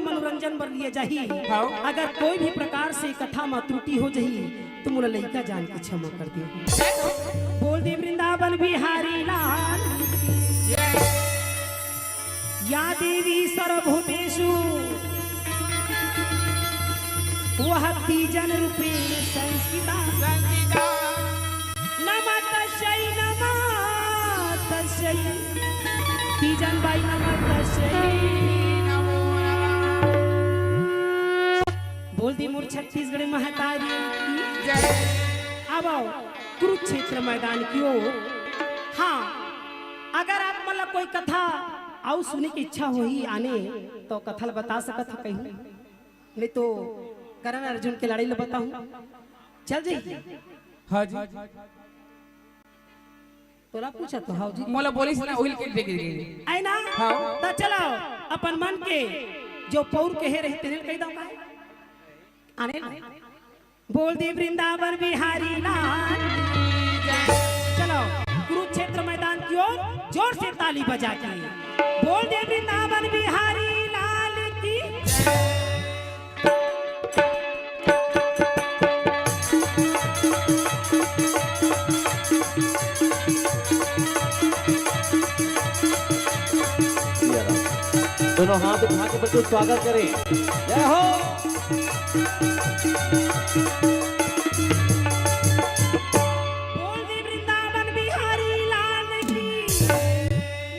मनोरंजन बर लिए जाही। अगर कोई भी प्रकार से कथा में त्रुटि हो जाही तो मोला लइका जान के क्षमा कर दियो। बोल दे वृंदावन बिहारी लाल या देवी सर्वभूतेषु वह तीजन रूपेण संस्कृता नमः तस्यै तीजन बाई नमः तस्यै। बोल दी मोर छत्तीसगढ़ महतारी अब आओ कुरुक्षेत्र मैदान की ओर। हाँ, अगर आप मतलब कोई कथा आओ सुनने की इच्छा हो ही आने तो कथा बता सकत हो कहीं, नहीं तो करण अर्जुन के लड़ाई बताऊं चल जाइए। हाँ जी तोरा पूछा तो हाउ जी मोला बोली से ना ओहिल के देख आई ना। हाँ तो चलो अपन मन के जो पौर कहे रहे तेरे कह दो आने बोल दे वृंदावन बिहारी लाल। चलो कुरुक्षेत्र मैदान की ओर जोर से ताली बजा के बोल दे वृंदावन बिहारी लाल की। दोनों हाथ उठा के बच्चों स्वागत करें। जय हो। बोल दे वृंदावन बिहारी लाल की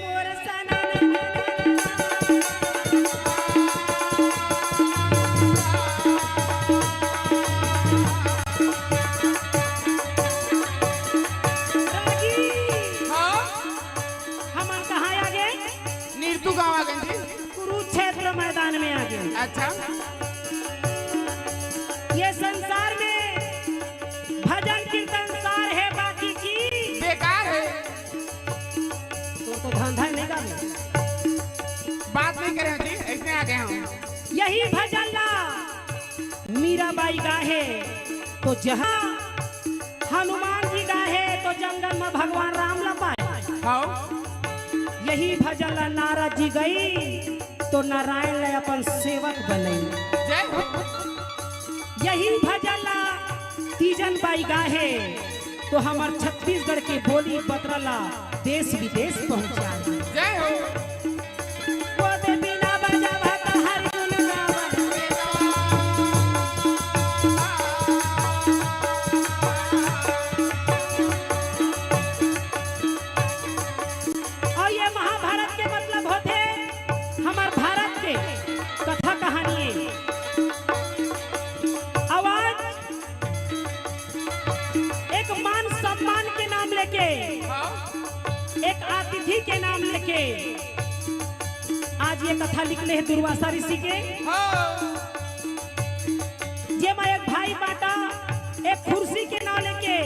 मोर सनन। हमन कहाँ आगे नीरतू गाँव आ गए कुरुक्षेत्र मैदान में आगे। अच्छा ये संसार में भजन कीर्तन सार है बाकी की बेकार है। तो धंधा नहीं का बात नहीं करें जी, ऐसे आ गए हम। यही भजन ला मीराबाई गाहे तो जहाँ हनुमान जी गाहे तो जंगल में भगवान राम ला पाए। हाँ यही भजन ला नारद जी गई तो नारायण ने अपन सेवक बनई। जय हो। यही भजन ला तीजन बाई गाहे तो हमार छत्तीसगढ़ के बोली बदरला देश विदेश पहुंचा। जय हो। वो दे बिना बजावा तो हरि गुण गावन। और ये महाभारत के मतलब होते हमार भारत के कथा कहानी। आवाज एक मान सम्मान के नाम लेके एक अतिथि के नाम लेके आज ये कथा लिखले हैं दुर्वासा ऋषि के। जे मैं एक भाई बाटा एक कुर्सी के नाम लेके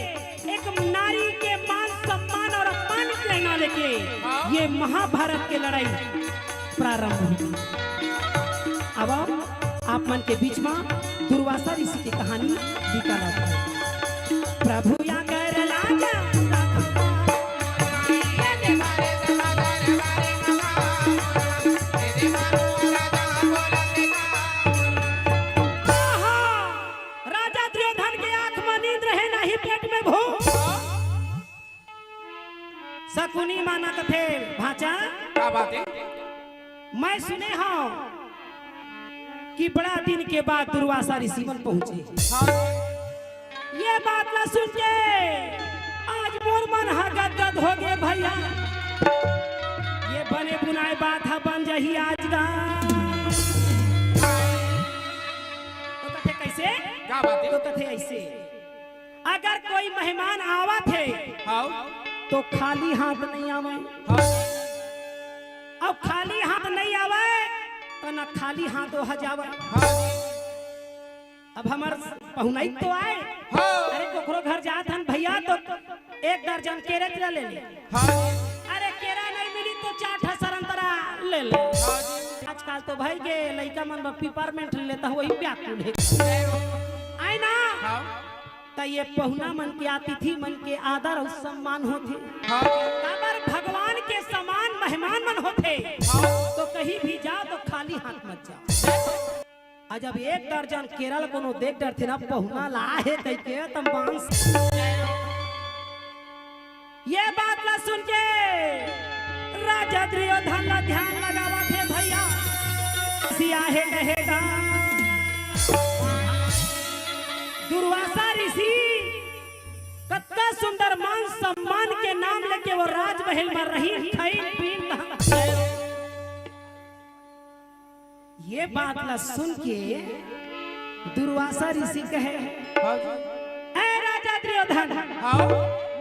एक नारी के मान सम्मान और अपमान के नाम लेके ये महाभारत की लड़ाई प्रारंभ हुई। अब आप मन के बीच में दुर्वासा ऋषि की कहानी निकाला है। प्रभु या कर लाजा राजा दुर्योधन के आंख में नींद रहे नहीं पेट में भूख। शकुनी माना कथे भाचा क्या बात है। मैं सुने हूँ कि बड़ा दिन के बाद दुर्वासा ऋषि मन पहुंचे। ये बात ना सुन के आज मोर मन गदगद हो गए भैया। ये बने बुनाए बात है बन जाही आज गा। तो कथे कैसे क्या बात है। तो कथे ऐसे अगर कोई मेहमान आवा थे हाँ तो खाली हाथ नहीं आवे। अब खाली हाथ नहीं आवे तो ना खाली हाथ हो जावे। अब हमार पहुनाई तो आए। अरे कोकरो घर जात हन भैया तो एक दर्जन केरे ले ले। अरे केरा नहीं मिली तो 4 सरंतरा ले ले। आजकल तो भाई के लड़का मन पिपरमेंट लेता वही व्याकुल है। आई ना तो ये पहुना मन के अतिथि मन के आदर और सम्मान होते। भगवान के समान मेहमान मन होते तो कहीं भी जाओ तो खाली हाथ मत जाओ। आज जब एक दर्जन केरल कोनो देख डर थे ना पहुना लाए कह के तम बांस ये बात ला सुन के राजा दुर्योधन ला ध्यान लगावा थे भैया सिया है कहेगा दुर्वासा ऋषि कत्ता सुंदर मान सम्मान के नाम लेके वो राजमहल में रही ये बात ला सुन के दुर्वासा ऋषि कहे ऐ राजा दुर्योधन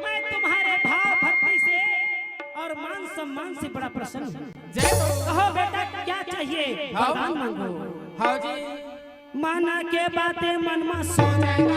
मैं तुम्हारे भाव भक्ति से और मान सम्मान से बड़ा प्रसन्न हूँ। कहो बेटा क्या चाहिए वरदान मांगो। हाँ जी माना के बातें मन में सो जाएगा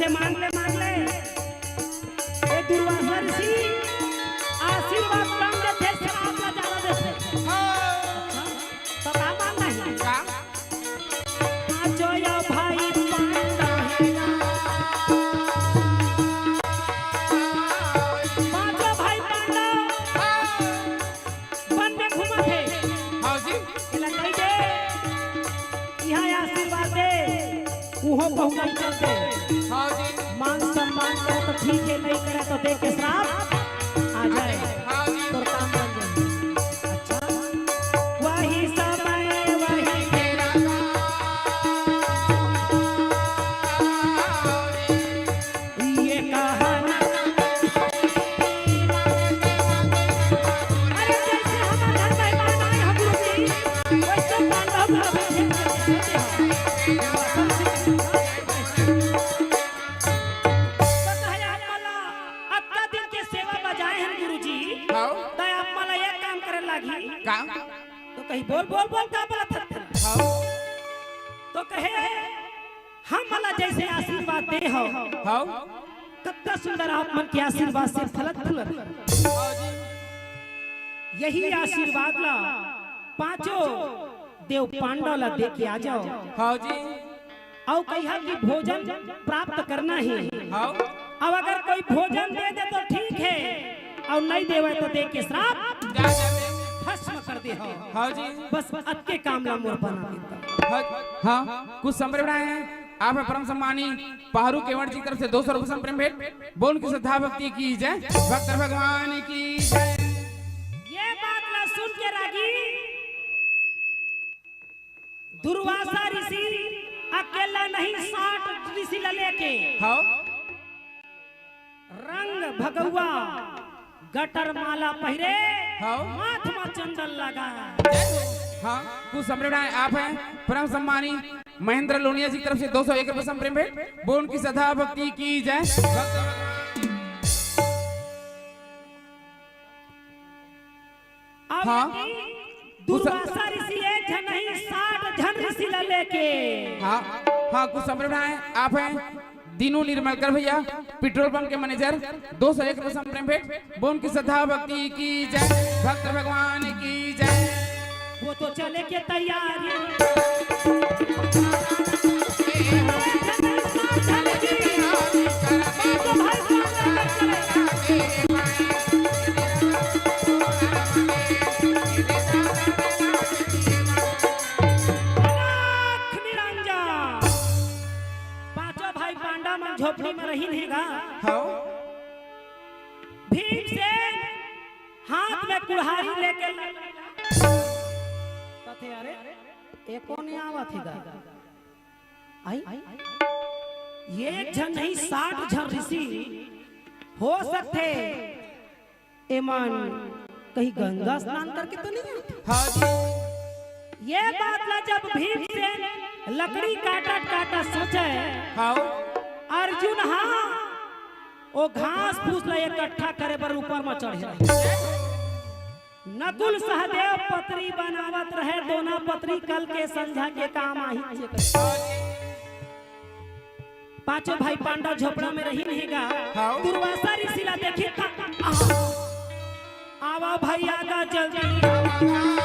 मांग ले ए दुर्वासा ऋषि आशीर्वाद कम देते श्राप ला ज्यादा देते तो का मांगना है का पांचों या भाई पांडा है पांचों भाई पांडा वन में घूमा थे। हाँ जी लड़ाई दे यहाँ आशीर्वाद दे उहो बहुना चलते। हाँ जी मान सम्मान करे तो ठीक है नहीं करे तो देख के श्राप आ जाए तो काम बन जाए। अच्छा वही समय वही तेरा ये कहानी अरे जैसे हमारा मेहमान आए हम लोग वैसे पांडव तो कहीं बोल बोल बोल का बोला था तो कहे हम मला जैसे आशीर्वाद दे हो कितना सुंदर आप मन के आशीर्वाद से फलत फूलत यही आशीर्वाद ला पांचों देव पांडव ला दे के आ जाओ। हाँ जी और कहा कि भोजन प्राप्त करना ही अब अगर कोई भोजन दे दे तो ठीक है और नहीं देवे तो दे के श्राप भस्म कर दे। हाँ जी बस अक्के काम ला मोर बना देता। हाँ कुछ संप्रेम बनाए हैं आप परम सम्मानी पहाड़ू केवट जी की तरफ से 200 रुपये संप्रेम भेंट बोल की श्रद्धा भक्ति की जय भक्त भगवान की जय। ये बात ला सुन के रागी दुर्वासा ऋषि अकेला नहीं 60 ऋषि ला लेके रंग भगवा गटर माला पहिरे माथ में चंदन लगा। हाँ कुछ संप्रेम आप हैं परम सम्मानी महेंद्र लोनिया जी की तरफ से 201 रुपये संप्रेम भेंट बोल उनकी श्रद्धा भक्ति की जय। हाँ दुर्वासा ऋषि एक जन नहीं 60 जन ऋषि ला लेके हाँ कुछ संप्रेम आप हैं दीनू निर्मलकर भैया पेट्रोल पंप के मैनेजर 201 रुपये संप्रेम भेंट बोल की श्रद्धा भक्ति की जय भक्त भगवान की जय। वो तो चले के तैयारी झोपड़ी में रही रहेगा। भीम से हाथ में कुल्हाड़ी लेके तथे अरे एको नहीं आवा थी आई ये जन नहीं 60 जन ऋषि हो सकते ईमान कहीं गंगा स्नान करके तो नहीं। ये बात ला जब भीम से लकड़ी काटा काटा सोचे अर्जुन हाँ ओ घास फूस ला इकट्ठा करे पर ऊपर में चढ़े। नकुल सहदेव पत्री बनावत रहे, दोना पत्री कल के संध्या के काम आई। पांचों भाई पांडव झोपड़ा में रही रहेगा। दुर्वासा ऋषि ला देखी आवा भाई आगा जल्दी।